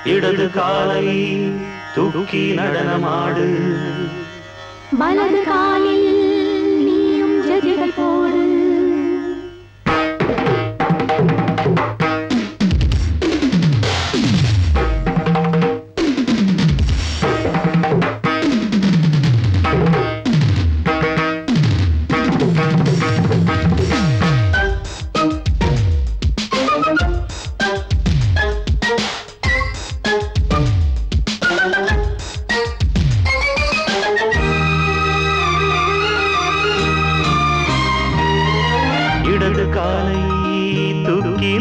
இடது காலை தூக்கி நடனமாடு வலது காலில் நீயும் ஜதிகள் போடு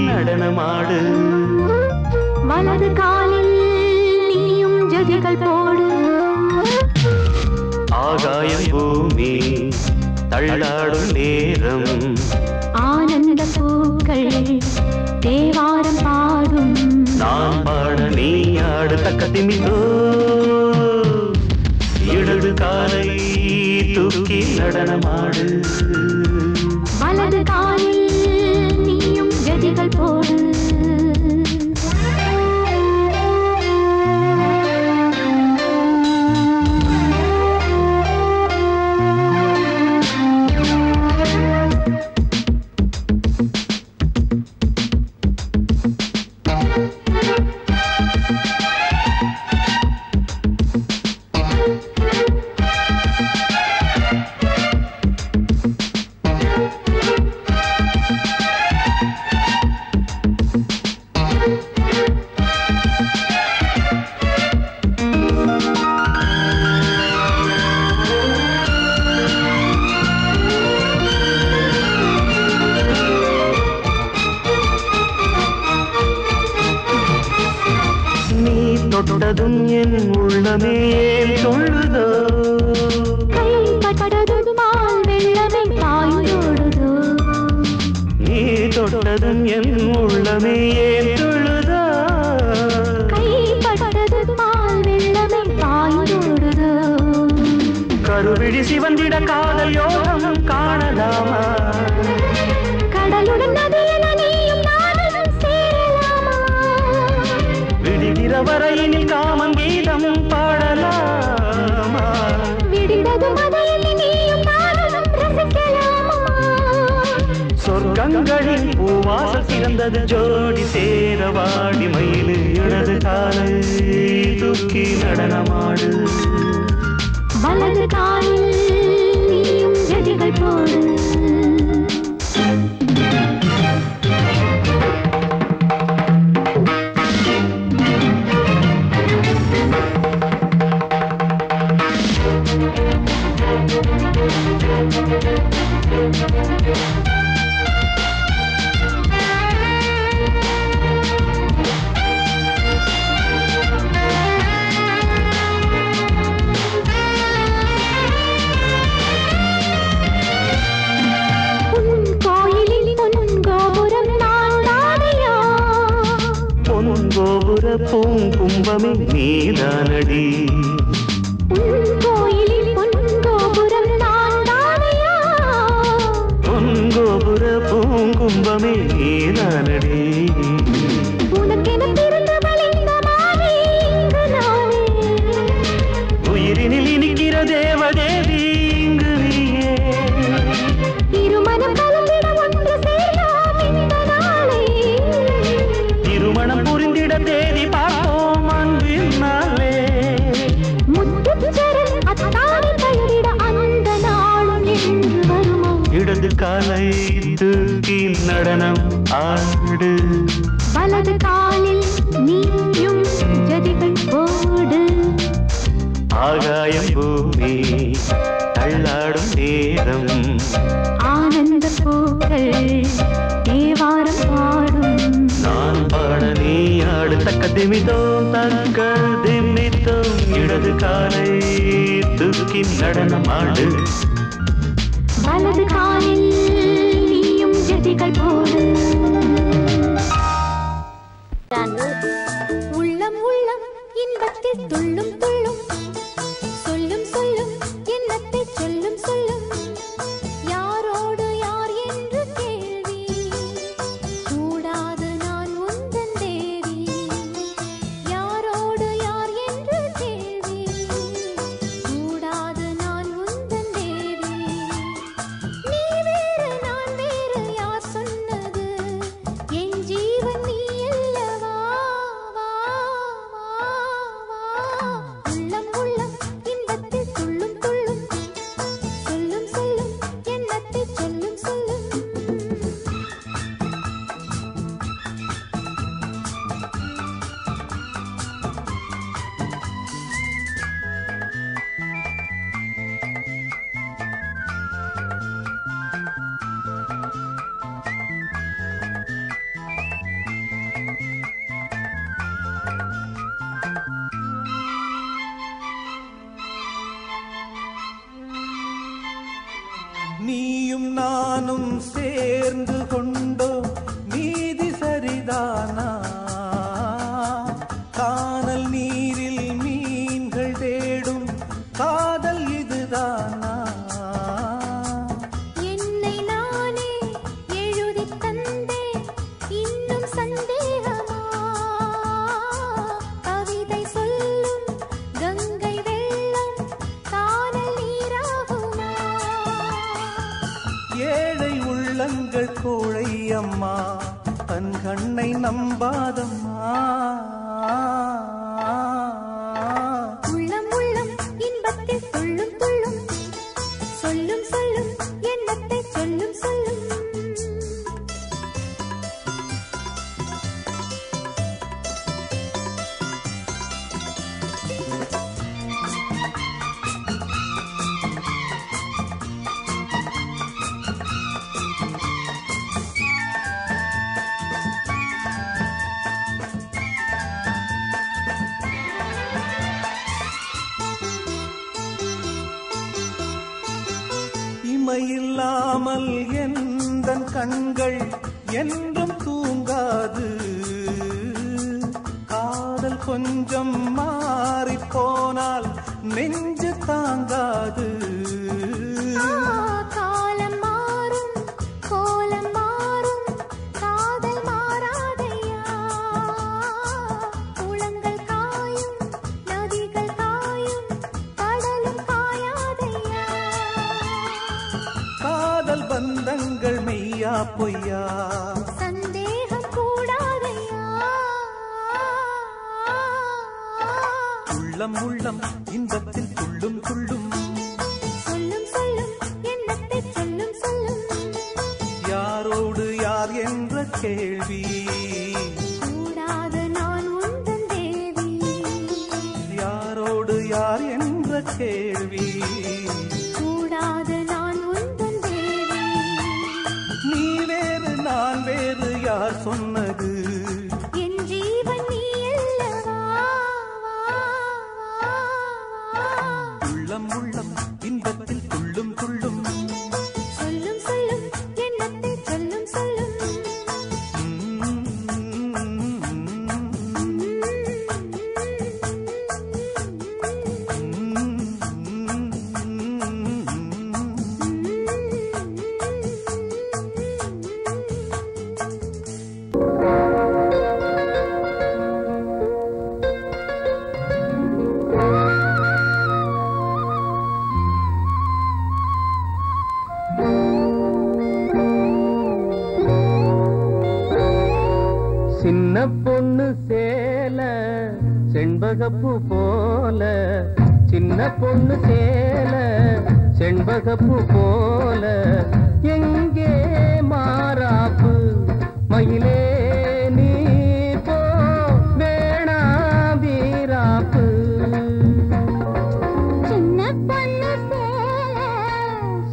நடனமாடு வலது காலில் நீயும் ஜதிகள் போடு ஆகாயம் பூமி தள்ளாடும் நேரம் ஆனந்த பூக்கள் தேவாரம் பாடும் நான் பாட நீ ஆடு தக்க திமிதோ இடது காலை தூக்கி நடனமாடு வலது காலில் ஜதிகள் போடு தொட்டதும் என் உள்ளமே தொழுதோ கைப்பட்டதும் மால் வெள்ளமே பாயோடுதோ நீ தொட்டதும் என் உள்ளமே தொழுதோ கைப்பட்டதும் மால் வெள்ளமே பாயோடுதோ கருவிழி சிவந்திட காதல் யோகம் காணலாமா கடலுடன் நதியில நீயும் நானும் சேரலாமா விடுகிற வரையினில் காமம் கீதம் பாடலாமா விடுகிறது மதையில் நீயும் நானும் ரசிக்கலாமா சொர்க்கங்களில் பூவாசல் சிறந்தது ஜோடி சேரவாடி மயிலு இடது காலை தூக்கி நடனமாடு வலது காலில் நீயும் ஜதிகள் போடு பூங்கும்பமே நீதானடி கோயிலில் பொன்கோபுரம் நான்தானையா பொன்கோபுர பூங்கும்பமே நீதானடி உனக்கென பிறந்த வளைந்த மாறி இங்கு நானே உயிரினில் இனிக்கிற தேவதேவி இங்கு நீயே இருமனம் கலந்திட ஒன்று சேரலாம் இந்த நாளே திருமணம் புரிந்திட தேதி பார்ப்போம் அன்பினாலே முத்துச்சரன் அத்தானை கைவிட அந்த நாளும் என்று வருமோ இடது காலை தூக்கி நடனம் ஆடு வலது காலில் நீயும் ஜதிகள் போடு ஆகாயம் பூமி தள்ளாடும் நேரம் ஆனந்த பூக்கள் தேவாரம் பாடும் நான் பாட நீ ஆடு தக்க திமிதோம் தக்க திமிதோம் இடது காலை தூக்கி நடனமாடு வலது காலில் நீயும் ஜதிகள் போடு உள்ளம் உள்ளம் இன்பத்தில் துள்ளும் துள்ளும் சொல்லும் சொல்லும் எண்ணத்தை சொல்லும் சொல்லும் யாரோடு யார் என்று கேள்வி கூடாது நான் உந்தன் தேவி யார் நானும் சேர்ந்து கொண்டோம் நீதி சரிதானா? கானல் நீரில் மீன்கள் தேடும் காதல் இதுதானா? என்னை நானே எழுதி தந்தே இன்னும் சந்தேகமா? கவிதை சொல்லும் கங்கை வெள்ளம் கானல் நீராகுமா? ஏழை உள்ளங்கள் கோழை அம்மா தன் கண்ணை நம்பாதம்மா. உள்ளம் உள்ளம் இன்பத்தில் துள்ளும் துள்ளும் சொல்லும் சொல்லும் எண்ணத்தை சொல்லும் சொல்லும். இமையில்லாமல் எந்தன் கண்கள் என்றும் தூங்காது. காதல் கொஞ்சம் மாறிப் போனால் நெஞ்சு தாங்காது. காலம் மாறும் கோலம் மாறும் காதல் மாறாதையா? குளங்கள் காயும் நதிகள் காயும் கடலும் காயாதையா? காதல் பந்தங்கள் மெய்யா பொய்யா? சந்தேகம் கூடாதையா? உள்ளம் உள்ளம் இன்பத்தில் துள்ளும் துள்ளும் சொல்லும் சொல்லும் எண்ணத்தை சொல்லும் சொல்லும். யாரோடு யார் என்ற கேள்வி கூடாது நான் உந்தன் தேவி. யாரோடு யார் என்ற கேள்வி கூடாது நான் உந்தன் தேவி. நீ வேறு நான் வேறு யார் சொன்னது? என் ஜீவன் நீ அல்லவா? உள்ளம் உள்ளம் இன்பத்தில் துள்ளும் துள்ளும் சொல்லும் சொல்லும் எண்ணத்தை சொல்லும் சொல்லும். சின்ன பொண்ணு சேல செண்பகப்பூ போல, சின்ன பொண்ணு சேல செண்பகப்பூ போல, எங்கே மாறாப்பு மயிலே நீ போ வேணா வீராப்பு. சின்ன பொண்ணு சேல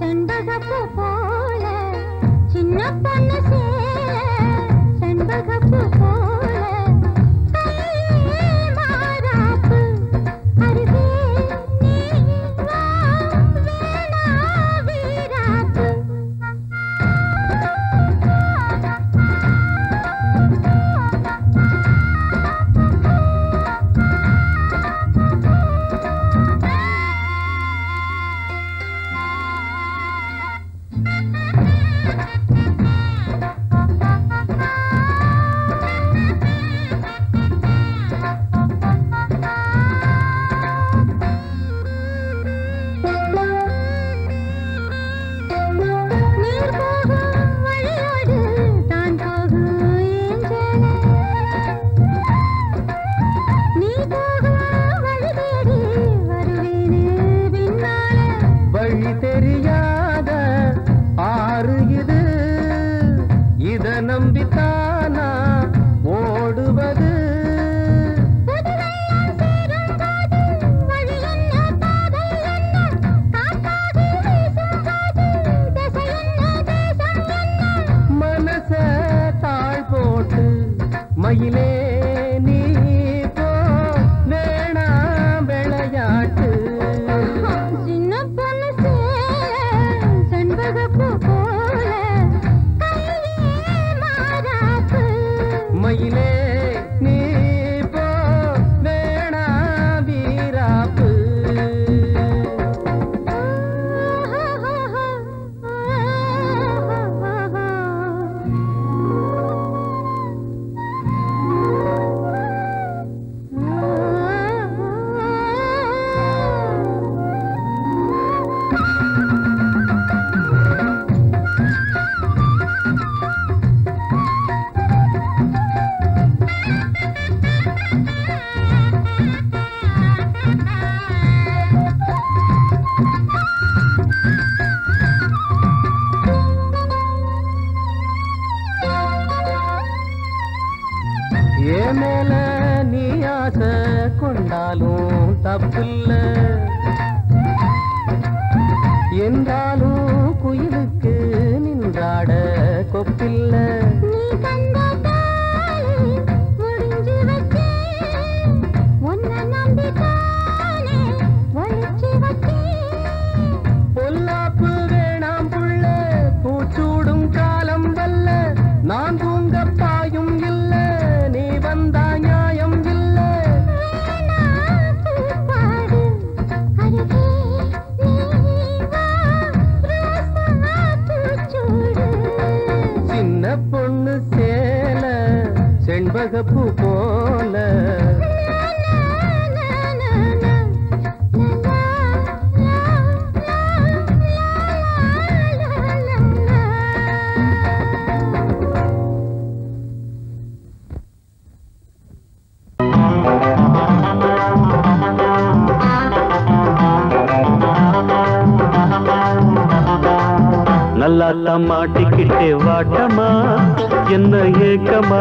செண்பகப்பூ போல, சின்ன பொண்ணு சேல செண்பகப்பூ போல, கையே மாறாப்பு அருகே நீ வா வேணா வீராப்பு. என்றாலும் குயிலுக்கு நின்றாட கொப்பில்ல. நீ கண்டதாலே முடிஞ்சு வச்சேன், உன்னை நம்பித்தானே ஒளிச்சு வச்சேன். பொல்லாப்பு வேணாம் புள்ள, பூச்சூடும் காலம் வல்ல. நான் தூங்க பாயும் இல்ல, நீ வந்தா நியாயம் இல்ல. பாடு அருகே நீ வா, ரோசாப்பூச்சூடு. சின்ன பொண்ணு சேல செண்பகப்பூ போல. நல்லா மாட்டிக்கிட்டே வாட்டமா, என்ன ஏக்கமா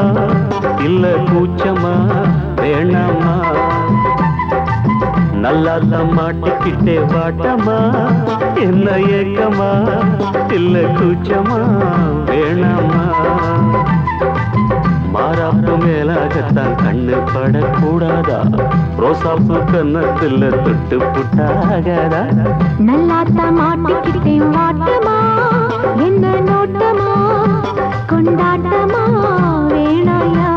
இல்ல கூச்சமா வேணாமா. நல்லா மாட்டிக்கிட்டே வாட்டமா, என்ன ஏக்கமா இல்ல கூச்சமா வேணாமா. மாறாப்பு மேலாகத்தான் கண்ணு படக்கூடாதா, ரோசாப்பு கன்னத்துல தொட்டு புட்டாகாதா. நல்லாத்தா மாட்டிக்கிட்டேன் வாட்டமா, என்ன நோட்டமா கொண்டாட்டமா வேணாயா.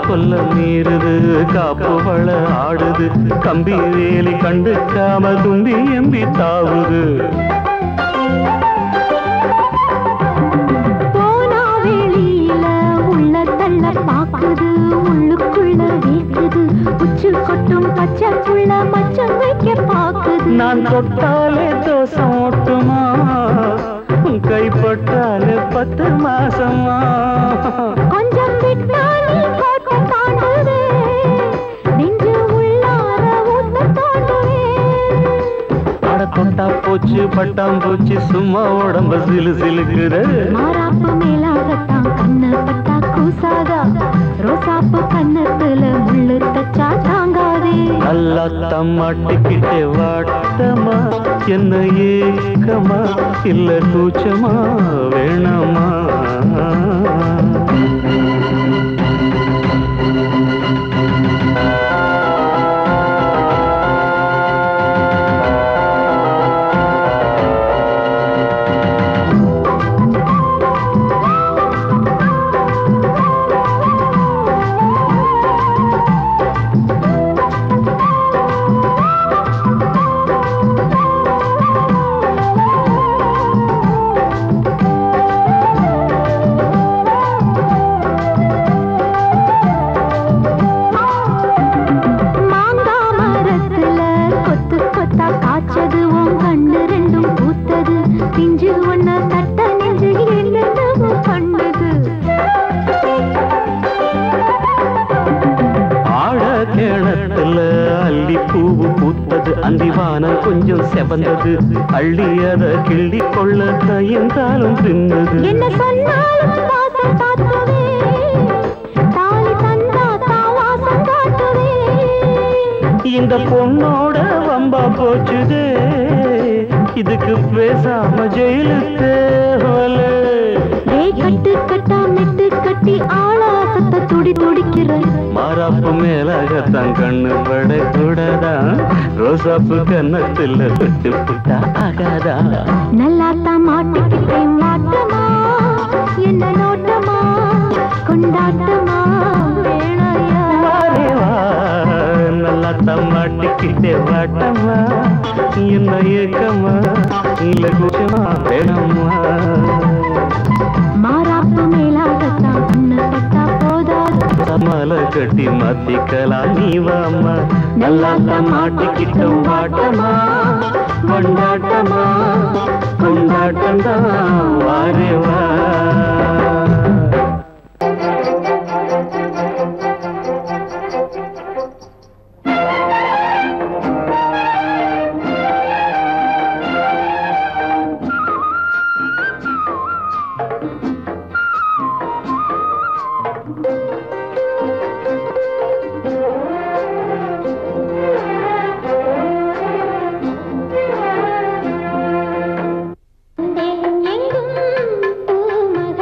கொல்ல மீறுது, காப்பு வள ஆடுது, கம்பி வேலி கண்டுக்காம தும்பி எம்பி தாவுது. போனா வெளியில உள்ள தள்ள பாக்குது, உள்ளுக்குள்ள வீக்குது, உச்சு கொட்டும் பச்சை புள்ள மச்சம் வைக்க பாக்குது. நான் தொட்டாலே தோசம் ஓட்டுமா, கைப்பட்டாலே 10 மாசமா. கொஞ்சம் விட்டானே கோட்டை தாண்டுவே, நெஞ்சு உள்ளார ஊத்த தோண்டுவே. அட தொட்டா போச்சு பட்டாம்பூச்சி, சும்மா உடம்பு சிலு சிலுக்குது. மாறாப்பு மேலாகத்தான் கண்ணு பட்டா கூசாதா, ரோசாப்பு கண்ணத்துல முள்ளு தச்சா தாங்காதே. நல்லா தம்மாட்டிக்கிட்டே வாட்டமா, என்ன ஏக்கமா இல்ல கூச்சமா வேணாமா. அந்திவானம் கொஞ்சம் செவந்தது, அள்ளியத கிள்ளி கொள்ள கையந்தாலும் தின்னது. என்ன சொன்னாலும் வாசம் காட்டுவே, தாலி தந்தா தாவாசம் காட்டுவே. இந்த பொண்ணோட வம்பா போச்சுதே, இதுக்கு பேசாம ஜெயிலு தேவல. கட்டு கட்டா மெட்டு கட்டி ஆளாசத்தை துடி துடிக்கிற. மாறாப்பு மேலாகத்தான் கண்ணு படக்கூடாதா, ரோசாப்பு கன்னத்துல தொட்டு புட்டா ஆகாதா. நல்லாத்தான் மாட்டிக்கிட்டேன் வாட்டமா, என்ன நோட்டமா கொண்டாட்டமா வேணாயா. நல்லாத்தான் மாட்டிக்கிட்டே வாட்டமா, என்ன ஏக்கமா இல்ல குஷமா வேணாமா மாறாப்பு மேலாகத்தான் கண்ணப்பட்டா போதாது மாலை கட்டி மாத்திக்கலாம் நீ வாமா நல்லா மாட்டிக்கிட்டோம் வாட்டமா கொண்டாட்டமா கொண்டாட்டம்தான் வாரே வா எங்கும் பூமகள்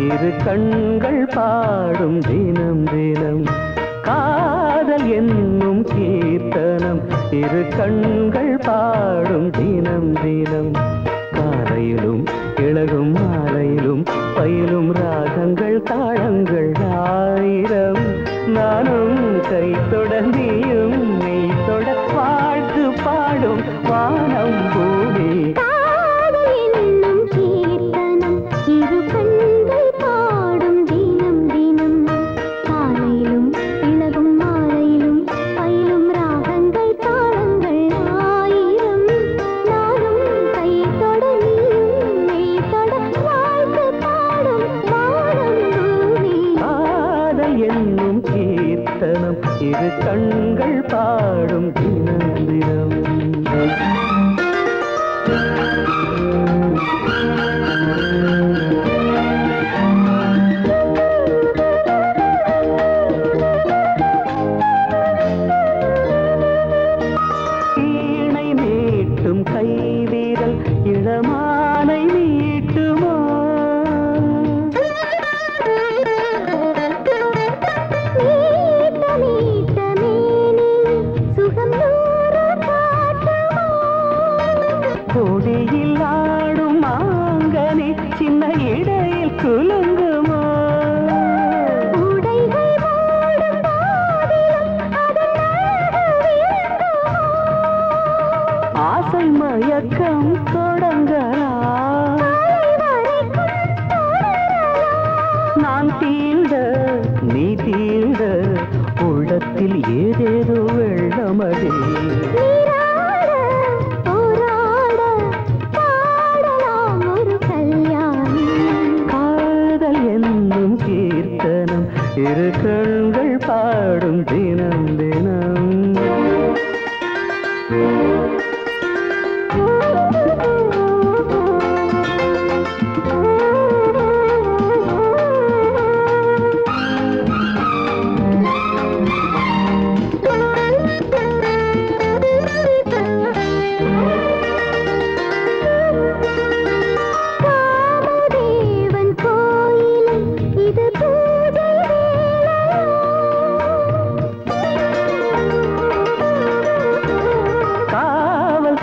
இரு கண்கள் பாடும் தினம் தினம் காதல் என்னும் கீர்த்தனம் இரு கண்கள் பாடும் தினம் தினம் காலையிலும் இளகும் மாலையிலும் பயிலும் ராகங்கள் தாளங்கள் ஆயிரம் நானும் கை தொடர்ந்தியும் மெய் தொட வாழ்த்து பாடும் வானம் பூமி இரு கண்கள் பாடும் தினம் தினம் வீணை மீட்டும் கைவீரல் இளமானை மீட்டுமோ கொடியில் ஆடும் மாங்கனி சின்ன இடையில் குலுங்குமோ ஆசை மயக்கம் தொடங்கலாம் நான் தீண்ட நீ தீண்ட உள்ளத்தில் ஏதேதோ வெள்ளமடி இரு கண்கள் பாடும் தினம் தினம்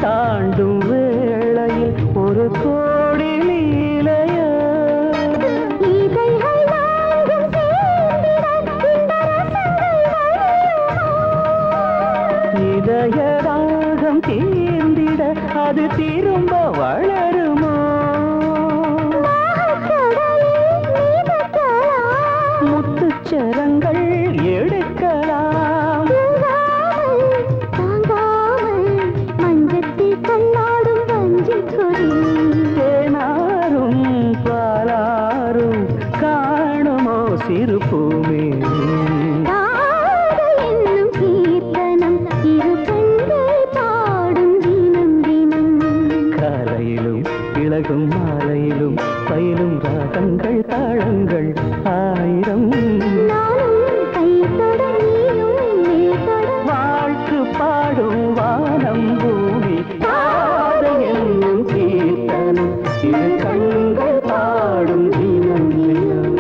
தாண்டும் வேளையில் ஒரு கோடி லீலைய இதயராகம் தீர்ந்திட அது திரும்ப வளருமோ முத்துச்சரங்கள் எடுக்கலாம் தேனாரும் பாலாரும் காணுமோ சிறு பூமி காலையிலும் இளகும் மாலையிலும் பயிலும் ராகங்கள் தாளங்கள் ஆயிரம் வாழ்த்து பாடும் வானம் பூமி என்னும் கீர்த்தனம் இரு கண்கள் பாடும் தினம் தினம்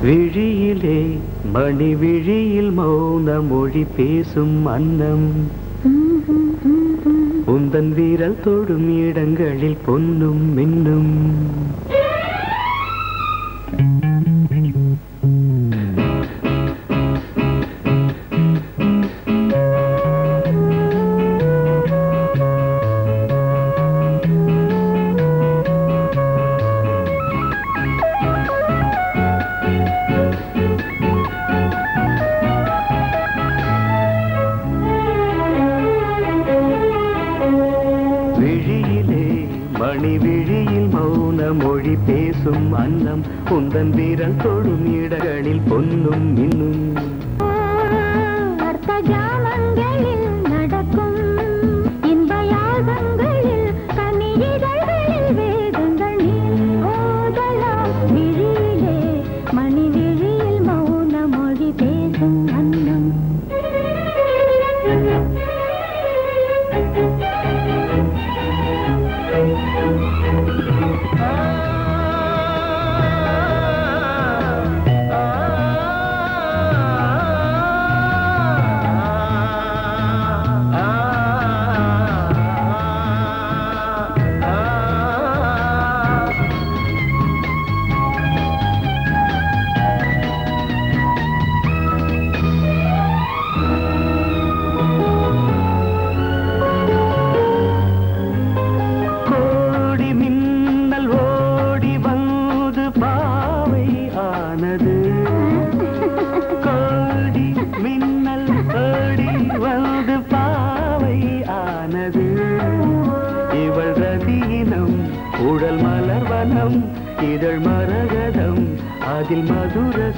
விழியிலே மணி விழியில் மௌன மொழி பேசும் அன்னம் உந்தன் வீரல் தொடும் இடங்களில் பொன்னும் மின்னும் மணி விழியில் மௌன மொழி பேசும் அன்னம் உந்தன் வீரல் தொடும் இடங்களில் பொன்னும் மின்னும்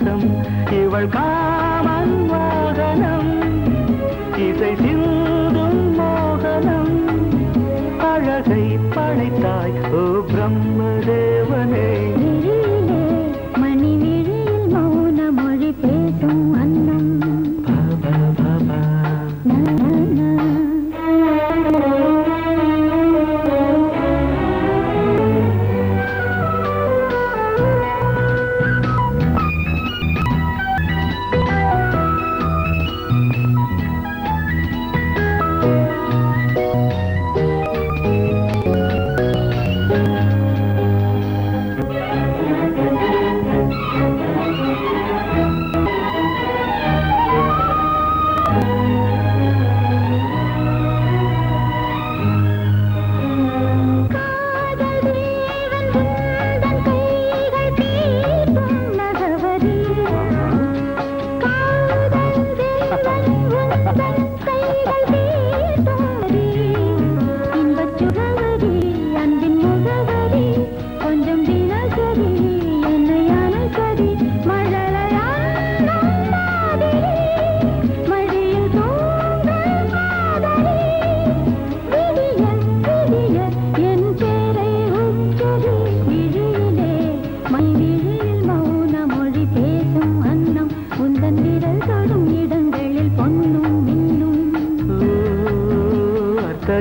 வாசம் இவள் காமன் வாகனம் இசை சிந்தும் மோகனம் அழகை படைத்தாய் ஓ பிரம்மதேவனே மணி விழியில் மௌன மொழி பேசும் அன்னம்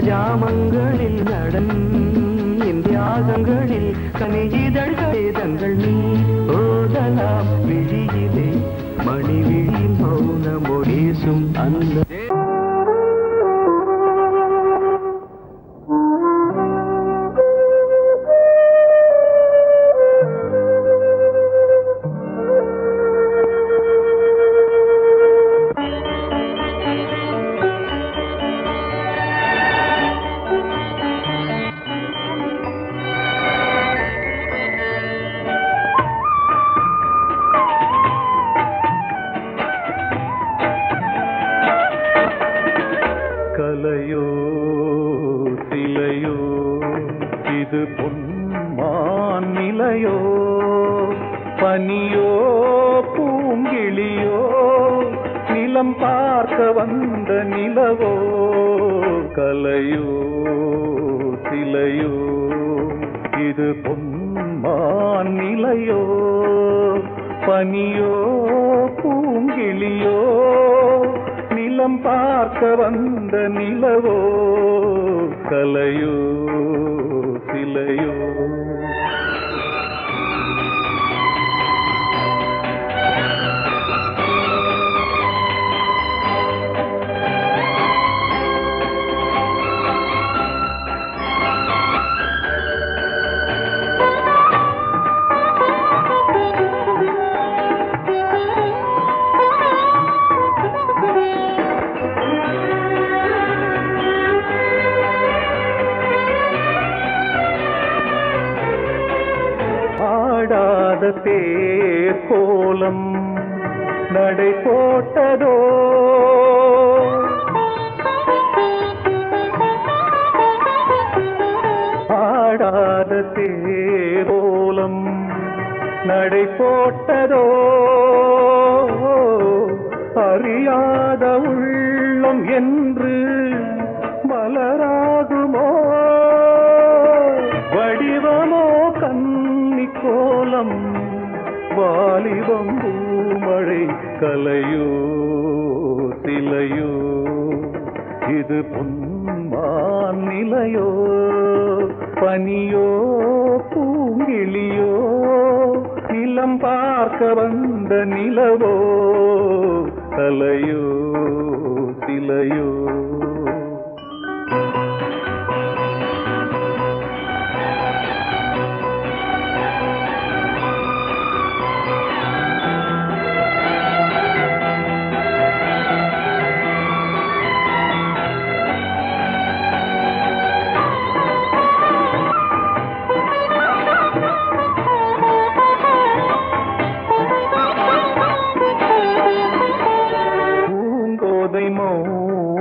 ஜாமங்களில் நடன் இந்தியாகங்களில் கனியிதழ்கள் நீ ஓதலாம் விழியிலே மணி விழியில் மௌன மொழிசும் அந்த கலையோ சிலையோ இது பொன்மான் நிலையோ பனியோ பூங்கிளியோ நிலம் பார்க்க வந்த நிலவோ கலையோ சிலையோ இது பொன்மான் நிலையோ பனியோ பூங்கிளியோ நிலம் பார்க்க வந்த நிலவோ கலையோ சிலையோ தேர் கோலம் நடை போட்டதோ ஆடாத தேர் கோலம் நடை போட்டதோ அறியாத உள்ளம் என்று மலராகுமோ வடிவமோ கன்னி கோலம் வாலிபம் பூமழை கலையோ சிலையோ இது பொன்மான் நிலையோ பனியோ பூங்கிளியோ நிலம் பார்க்க வந்த நிலவோ கலையோ சிலையோ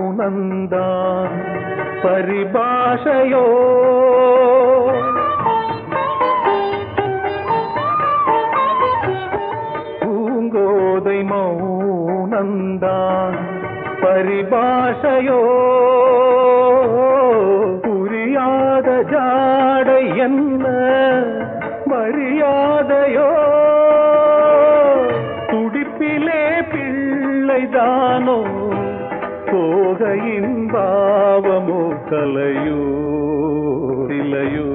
மௌனந்தான் பரிபாஷையோ போதை மௌனந்தான் பரிபாஷையோ புரியாத ஜாடை என்ன மரியாதையோ துடிப்பிலே பிள்ளைதானோ போகையின் பாவமோ கலையோ சிலையோ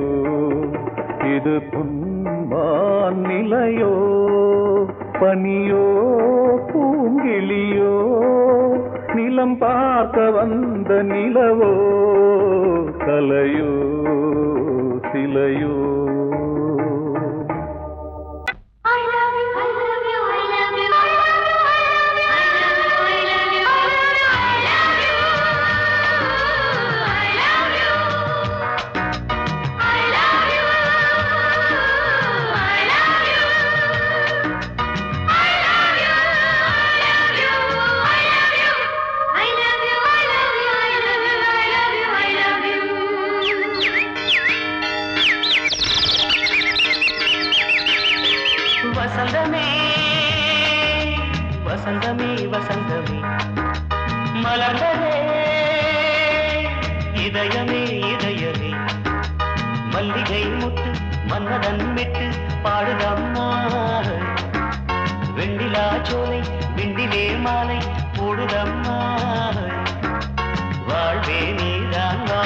இது புன்மான் நிலையோ பனியோ பூங்கிளியோ நிலம் பார்க்க வந்த நிலவோ கலையோ சிலையோ வசந்தமே வசந்தமே மலர்ந்ததே இதயமே இதயமே மல்லிகை முட்டு மன்னதன் விட்டு பாடுதம்மா வெண்ணிலா சோலை விண்டிலே மாலை போடுதம்மா வாழ்வே நீதான் வா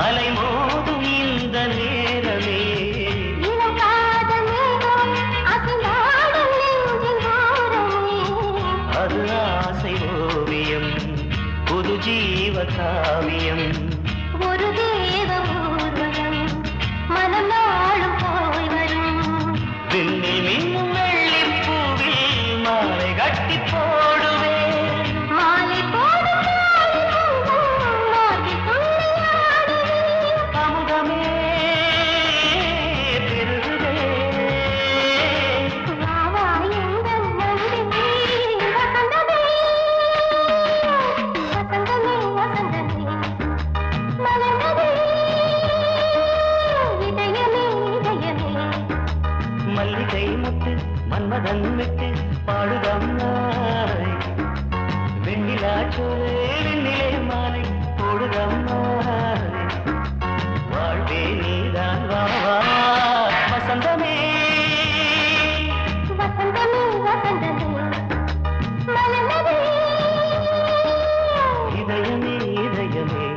அலைமோதும் இந்த நேரமே அது ஆசை ஓவியம் புது ஜீவ காவியம் ஒரு தேவ ஊர்வலம் மனம் நாளும் போய் வரும் விண்ணில் மின்னும் வெள்ளி பூவில் மாலை கட்டி போடுவேன் மாலை போடும் மல்லிகை முட்டு மன்மதன் விட்டு பாடுதம்மாய் வெண்ணிலா சோலை வெண்ணிலே மாலை போடுதம்மாய் வாழ்வே நீதான் வா வசந்தமே வசந்தமே வசந்தமே மலர்ந்ததே இதயமே இதயமே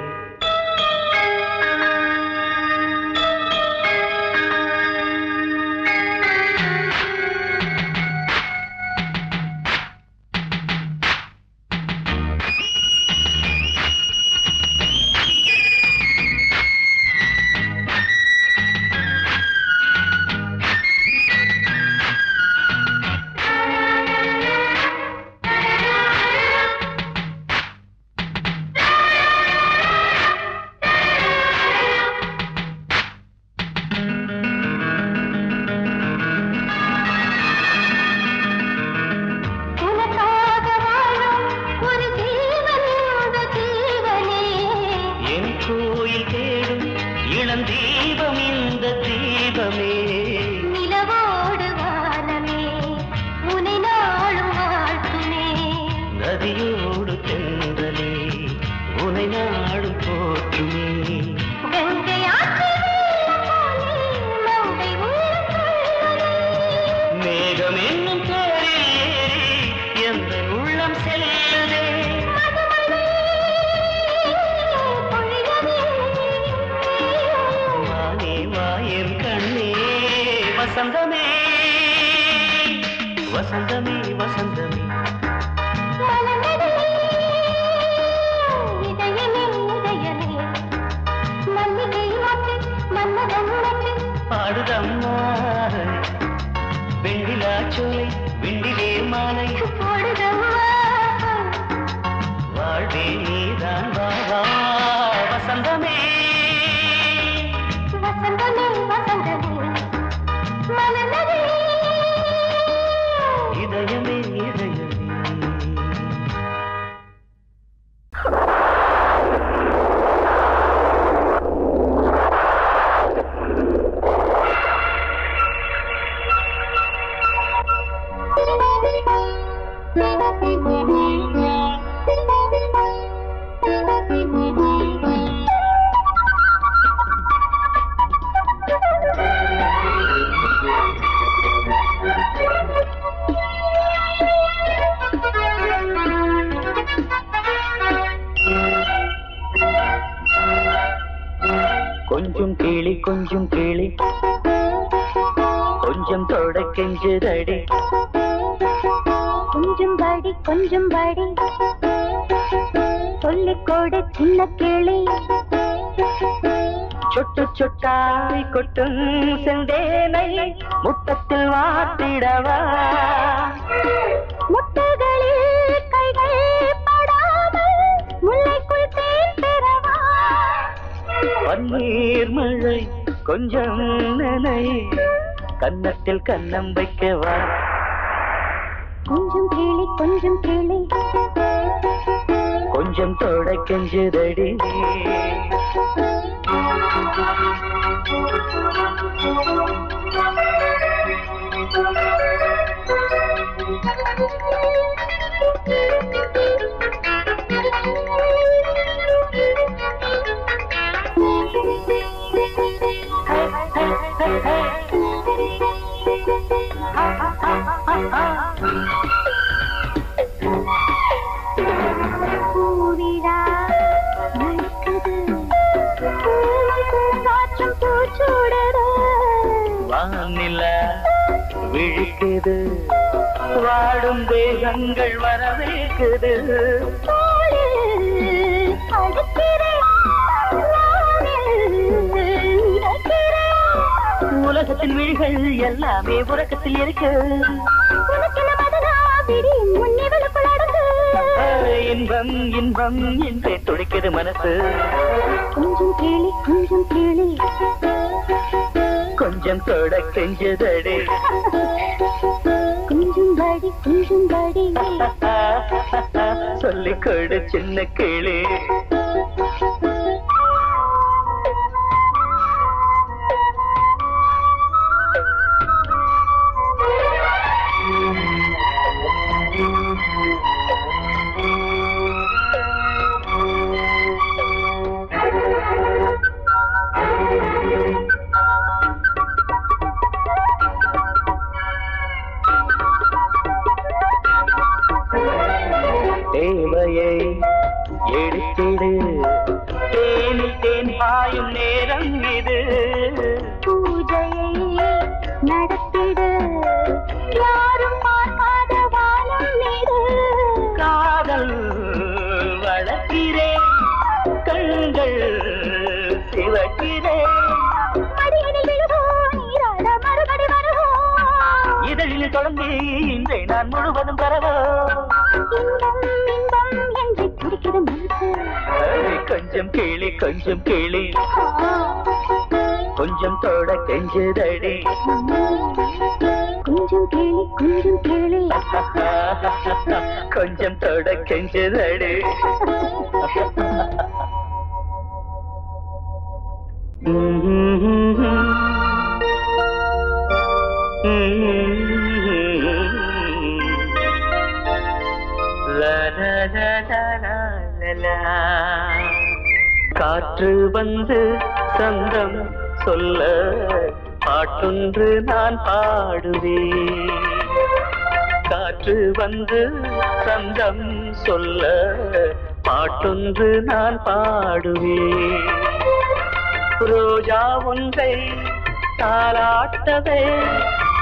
வசந்தமே வசந்தமே மலர்ந்ததே இதயமே இதயமே மல்லிகை மொட்டு மன்மதன் மொட்டு பாடுதம்மா வெண்ணிலா சோலை வெண்ணிலே மாலை போடுதம்மா வாழ்வே நீதான் வா வா வசந்தமே வசந்தமே வசந்தமே மலர்ந்ததே இதயமே இதயமே கொஞ்சம் கிளி கொஞ்சம் கிளி கொஞ்சம் தொட கெஞ்சுதடி கொஞ்சம் படி சொல்லிக்கொடு சின்ன கிளி சொட்டு சொட்டாய் கொட்டும் செந்தேனை முட்டத்தில் வாத்திடவா முட்டுகளில் கைகள் படாமல் முல்லைக்குள் தேன் பெறவா பன்னீர் மழை கொஞ்சம் நனை கன்னத்தில் கன்னம் வைக்கவா கொஞ்சம் கிளி கொஞ்சம் தொட கெஞ்சுதடி பூவிழா நடக்குது காற்றும் பூச்சூடுது வானிலா விழிக்குது வாடும் தேகங்கள் வரவேற்குது உலகத்தின் விழிகள் எல்லாமே உறக்கத்தில் இருக்கு இன்பம் இன்பம் என்றே துடிக்குது மனசு கொஞ்சம் கிளி கொஞ்சம் தொட கெஞ்சுதடி கொஞ்சம் படி சொல்லிக் கொடு சின்ன கிளி தேவையை எடுத்திடு தேனில் தேன் பாயும் நேரம் இது பூஜையை நடத்திடு யாரும் பார்க்காத வானம் இது காதல் வளர்க்கிறேன் கண்கள் சிவக்கிறேன் மடியினில் விழுவோம் நீராட மறுபடி வருவோம் இதழில் தொடங்கி இன்றை நான் முழுவதும் தரவோ இன்பம் இன்பம் என்று துடிக்கிற மனசு கொஞ்சம் கிளி கொஞ்சம் தொட கெஞ்சுதடி கொஞ்சம் கிளி கொஞ்சம் தொட கெஞ்சுதடி காற்று வந்து சந்தம் சொல்ல பாட்டொன்று நான் பாடுவேன் காற்று வந்து சந்தம் சொல்ல பாட்டொன்று நான் பாடுவேன் ரோஜா ஒன்றை தாலாட்டவே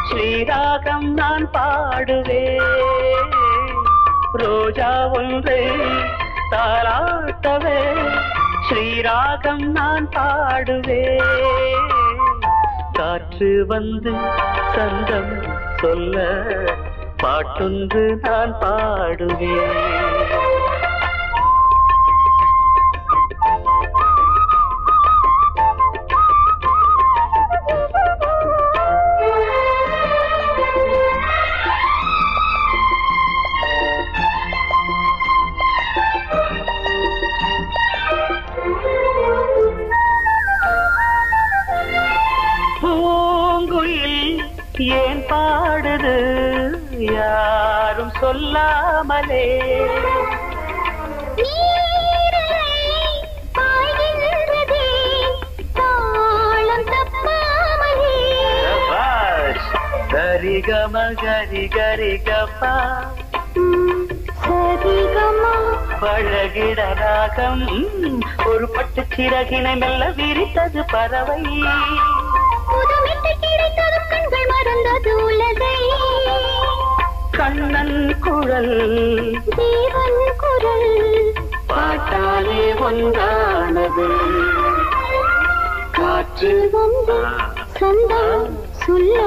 ஸ்ரீராகம் நான் பாடுவேன். ரோஜா ஒன்றை தாலாட்டவே ஸ்ரீராகம் நான் பாடுவேன். காற்று வந்து சந்தம் சொல்ல பாட்டொன்று நான் பாடுவேன். பூங்குயில் ஏன் பாடுது யாரும் சொல்லாமலே? சரிகம கரி கரி கப்பா பழகிட ராகம் ஒரு பட்டு சிறகினை மெல்ல விரித்தது பறவை. கண்கள் மறந்தது உலகை. கண்ணன் குரல் தேவன் குரல் பாட்டாலே ஒன்றானது. காற்று வந்து சொந்தம் சொல்ல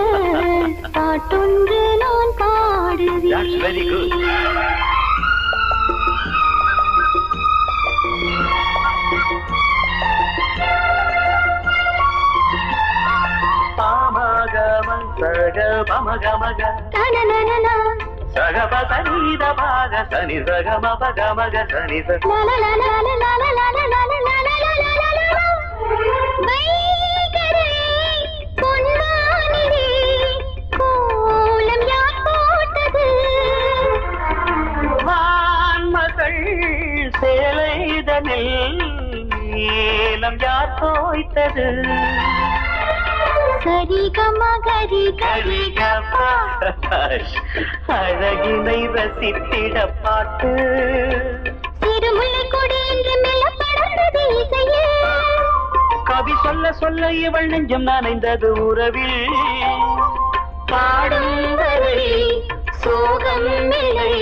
பாட்டொன்று நான் That's very good. பாடுவேன். பாமகம சக பமகமக தனனனனா சகப சனித பாக சனி சகம பகமக சனி ச வைகரே பொன்னானிலே கோலம் யார் போட்டது? வான்மகள் சேலைதனில் நீலம் யார் தோய்த்தது? சரிகம கரி கரி கரிகப்பா அழகினை ரசித்திட பாட்டு. சிறுமுல்லை கொடி என்று மெல்ல படர்ந்தது இசையே. கவி சொல்ல சொல்ல இவள் நெஞ்சம் நனைந்தது உறவில். பாடும் வரை சோகம் இல்லை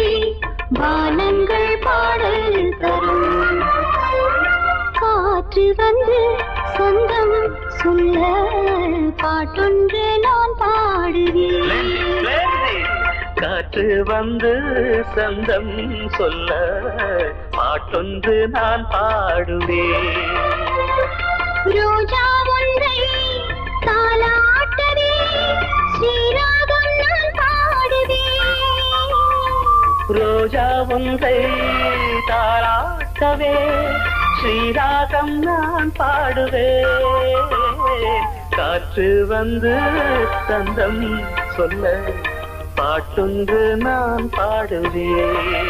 வானங்கள் பாடல் தரும். காற்று வந்து சொந்தம் சொல்ல பாட்டொன்று நான் பாடுவேன். காற்று வந்து சந்தம் சொல்ல பாட்டொன்று நான் பாடுவேன். ரோஜா ஒன்றை தாலாட்டவே ஸ்ரீராகம் நான் பாடுவேன். ரோஜா ஒன்றை தாராட்டவே ஸ்ரீராகம் நான் பாடுவேன். காற்று வந்து சந்தம் சொல்ல பாட்டொன்று நான் பாடுவேன்.